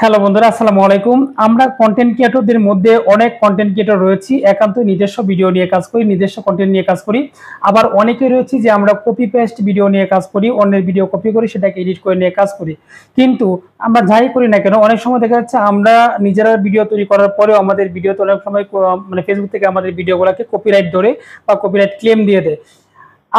Hello বন্ধুরা, আসসালামু আলাইকুম। আমরা কন্টেন্ট ক্রিয়েটরদের মধ্যে অনেক কন্টেন্ট ক্রিয়েটর রয়েছি, একান্ত নিজস্ব ভিডিও নিয়ে কাজ করি, নিজস্ব কন্টেন্ট নিয়ে কাজ করি। আবার অনেকে রয়েছে যে আমরা কপি পেস্ট ভিডিও নিয়ে কাজ করি, অন্যের ভিডিও কপি করি, সেটাকে এডিট করে নিয়ে কাজ করি। কিন্তু আমরা যাই করি না কেন, অনেক সময় দেখা যাচ্ছে আমরা নিজেরা ভিডিও তৈরি করার পরেও আমাদের ভিডিওতে অনেক সময় মানে ফেসবুক থেকে আমাদের ভিডিওগুলোকে কপিরাইট ধরে বা কপিরাইট ক্লেম দিয়ে দেয়।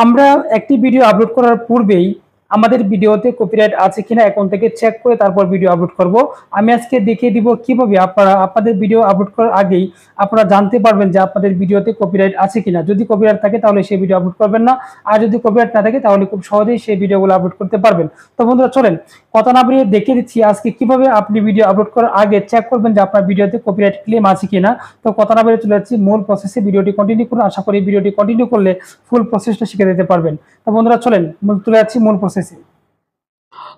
আমরা একটি ভিডিও আপলোড করার পূর্বেই আমাদের ভিডিওতে কপিরাইট আছে কিনা এখন থেকে চেক করে তারপর ভিডিও আপলোড করব। আমি আজকে দেখিয়ে দিব কিভাবে আপনারা আপনাদের ভিডিও আপলোড করার আগেই আপনারা জানতে পারবেন যে আপনাদের ভিডিওতে কপিরাইট আছে কিনা। যদি কপিরাইট থাকে তাহলে সেই ভিডিও আপলোড করবেন না, আর যদি কপিরাইট না থাকে তাহলে খুব সহজেই সেই ভিডিওগুলো আপলোড করতে পারবেন। তো বন্ধুরা চলেন কথা না বাড়িয়ে দেখিয়ে দিচ্ছি আজকে কিভাবে আপনি ভিডিও আপলোড করার আগে চেক করবেন যে আপনার ভিডিওতে কপিরাইট ক্লেম আছে কিনা। তো কথা না বাড়িয়ে চলে যাচ্ছি মূল প্রসেসে, ভিডিওটি কন্টিনিউ করুন। আশা করি ভিডিওটি কন্টিনিউ করলে ফুল প্রসেসটা শিখে দিতে পারবেন। তো বন্ধুরা চলেন চলে যাচ্ছি মূল প্রসেসে।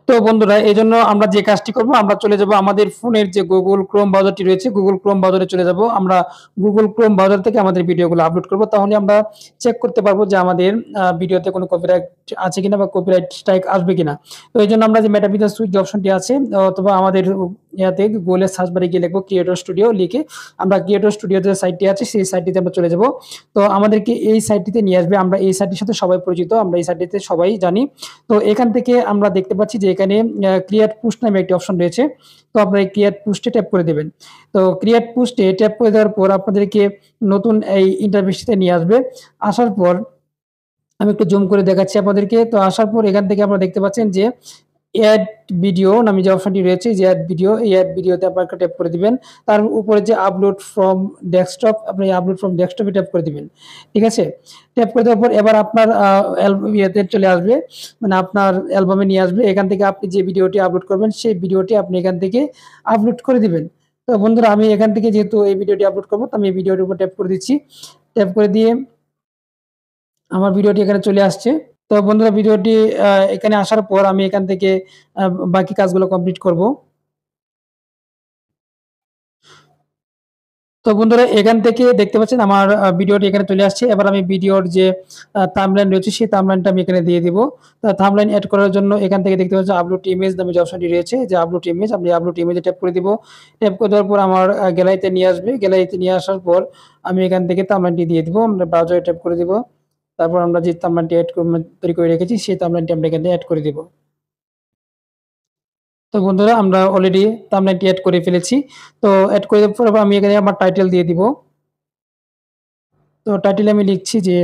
তো বন্ধুরা এই জন্য আমরা যে কাজটি করব, আমরা চলে যাব আমাদের ফোনের যে গুগল ক্রোম ব্রাউজারটি রয়েছে, গুগল ক্রোম ব্রাউজারে চলে যাব। আমরা গুগল ক্রোম ব্রাউজার থেকে আমাদের ভিডিওগুলো আপলোড করব, তাহলে আমরা চেক করতে পারবো যে আমাদের ভিডিওতে কোনো কপিরাইট আছে কিনা বা কপিরাইট স্ট্রাইক আসবে কিনা। তো এই জন্য আমরা যে মেটা বিজনেস সুইট যে অপশনটি আছে অথবা আমাদের ইয়াতে গুগলের সার্চ বারে গিয়ে লিখবো ক্রিয়েটর স্টুডিও, লিখে আমরা ক্রিয়েটর স্টুডিও যে সাইটটি আছে সেই সাইটটিতে আমরা চলে যাব। তো আমাদেরকে এই সাইটটিতে নিয়ে আসবে। আমরা এই সাইটটির সাথে সবাই পরিচিত, আমরা এই সাইটটিতে সবাই জানি। তো এখান থেকে আমরা দেখতে পাচ্ছি যে এখানে ক্রিয়েট পোস্ট নামে একটি অপশন রয়েছে। তো আপনারা এই ক্রিয়েট পোস্টে ট্যাপ করে দেবেন। তো ক্রিয়েট পোস্টে ট্যাপ করে দেওয়ার পর আপনাদেরকে নতুন এই ইন্টারফেসটিতে নিয়ে আসবে। আসার পর আমি একটু জুম করে দেখাচ্ছি আপনাদেরকে। তো আসার পর এখান থেকে আপনারা দেখতে পাচ্ছেন যে এড ভিডিও নামে যে অপশনটি রয়েছে, যে এড ভিডিও, এই এড ভিডিওতে আপনারা ট্যাপ করে দিবেন। তার উপরে যে আপলোড ফ্রম ডেস্কটপ, আপনি আপলোড ফ্রম ডেস্কটপে ট্যাপ করে দিবেন। ঠিক আছে? ট্যাপ করে দেওয়ার পর এবার আপনার ইয়েতে চলে আসবে, মানে আপনার অ্যালবামে নিয়ে আসবে। এখান থেকে আপনি যে ভিডিওটি আপলোড করবেন সেই ভিডিওটি আপনি এখান থেকে আপলোড করে দিবেন। তো বন্ধুরা আমি এখান থেকে যেহেতু এই ভিডিওটি আপলোড করব, তো আমি এই ভিডিওটির উপর ট্যাপ করে দিচ্ছি। ট্যাপ করে দিয়ে আমার ভিডিওটি এখানে চলে আসছে। তো বন্ধুরা ভিডিওটি এখানে আসার পর আমি এখান থেকে আ বাকি কাজগুলো কমপ্লিট করব। তো বন্ধুরা এখান থেকে দেখতে পাচ্ছেন আমার ভিডিওটি এখানে চলে আসছে। এবার আমি ভিডিওর যে থাম্বনেইল রয়েছে সেই থাম্বনেইলটা আমি এখানে দিয়ে দিব। তো থাম্বনেইল এড করার জন্য এখান থেকে দেখতে পাচ্ছেন আপলোড ইমেজ নামে যে অপশনটি রয়েছে, যে আপলোড ইমেজ, আমি আপলোড ইমেজে ট্যাপ করে দিব। ট্যাপ করে দেওয়ার পর আমার গ্যালারিতে নিয়ে আসবে। গ্যালারিতে নিয়ে আসার পর আমি এখান থেকে থাম্বনেইলটি দিয়ে দিব। আমরা ব্রাউজারে ট্যাপ করে দিব। তারপর আমরা যে থাম্বনেইলটি তৈরি করে রেখেছি সেই থাম্বনেইলটি আমরা এখানে এড করে দিব। তো বন্ধুরা আমরা অলরেডি থাম্বনেইলটি এড করে ফেলেছি। তো এড করে দেওয়ার পর আমি এখানে আমার টাইটেল দিয়ে দিব। তো টাইটেলে আমি লিখছি যে,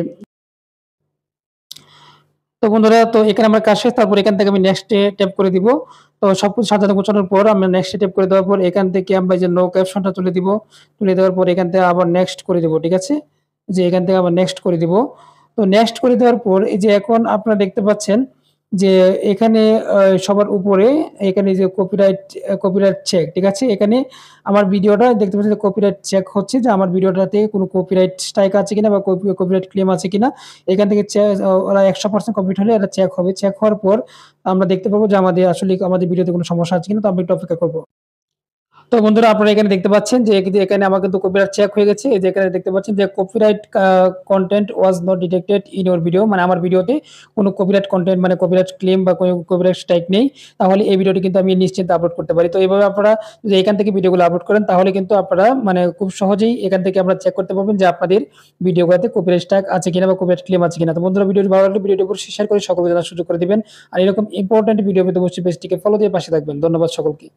তো বন্ধুরা তো এখানে আমার কাজ শেষ। তারপর এখান থেকে আমি নেক্সট এ ট্যাপ করে দিব। তো সবকিছু সাজানো গোছানোর পর আমরা নেক্সট এ ট্যাপ করে দেওয়ার পর এখান থেকে আমরা যে নো ক্যাপশনটা তুলে দিব। তুলে দেওয়ার পর এখান থেকে আবার নেক্সট করে দিব। ঠিক আছে? যে এখান থেকে আবার নেক্সট করে দিব। তো নেক্সট করে দেওয়ার পর এই যে এখন আপনারা দেখতে পাচ্ছেন যে এখানে সবার উপরে এখানে যে কপিরাইট চেক, ঠিক আছে? এখানে আমার ভিডিওটা দেখতে পাচ্ছেন যে কপিরাইট চেক হচ্ছে, যে আমার ভিডিওটাতে কোনো কপিরাইট স্ট্রাইক আছে কিনা বা কপিরাইট ক্লেম আছে কিনা। এখান থেকে ওরা 100% কমপ্লিট হলে এটা চেক হবে। চেক হওয়ার পর আমরা দেখতে পাবো যে আমাদের আসলে আমাদের ভিডিওতে কোনো সমস্যা আছে কিনা। তো আমরা একটু অপেক্ষা করব। তো বন্ধুরা আপনারা এখানে দেখতে পাচ্ছেন যে এখানে আমার কিন্তু কপিরাইট চেক হয়ে গেছে। এই যে এখানে দেখতে পাচ্ছেন যে copyright content was not detected in your video, মানে আমার ভিডিওতে কোনো কপিরাইট কনটেন্ট মানে কপিরাইট ক্লেম বা কোনো কপিরাইট স্ট্রাইক নেই। তাহলে এই ভিডিওটি কিন্তু আমি নিশ্চিন্তে আপলোড করতে পারি। তো এইভাবে আপনারা যদি এখান থেকে ভিডিওগুলো আপলোড করেন তাহলে কিন্তু আপনারা মানে খুব সহজেই এখান থেকে আপনারা চেক করতে পারবেন যে আপনাদের ভিডিওগুলোতে কপিরাইট স্ট্রাইক আছে কিনা বা কপিরাইট ক্লেম আছে কিনা। তো বন্ধুরা ভিডিওটি ভালো লাগলে ভিডিওটি অবশ্যই শেয়ার করে সকলকে জানার সুযোগ করে দিবেন। আর এরকম ইম্পোর্টেন্ট ভিডিও পেতে অবশ্যই পেজটিকে ফলো দিয়ে পাশে থাকবেন। ধন্যবাদ সকলকে।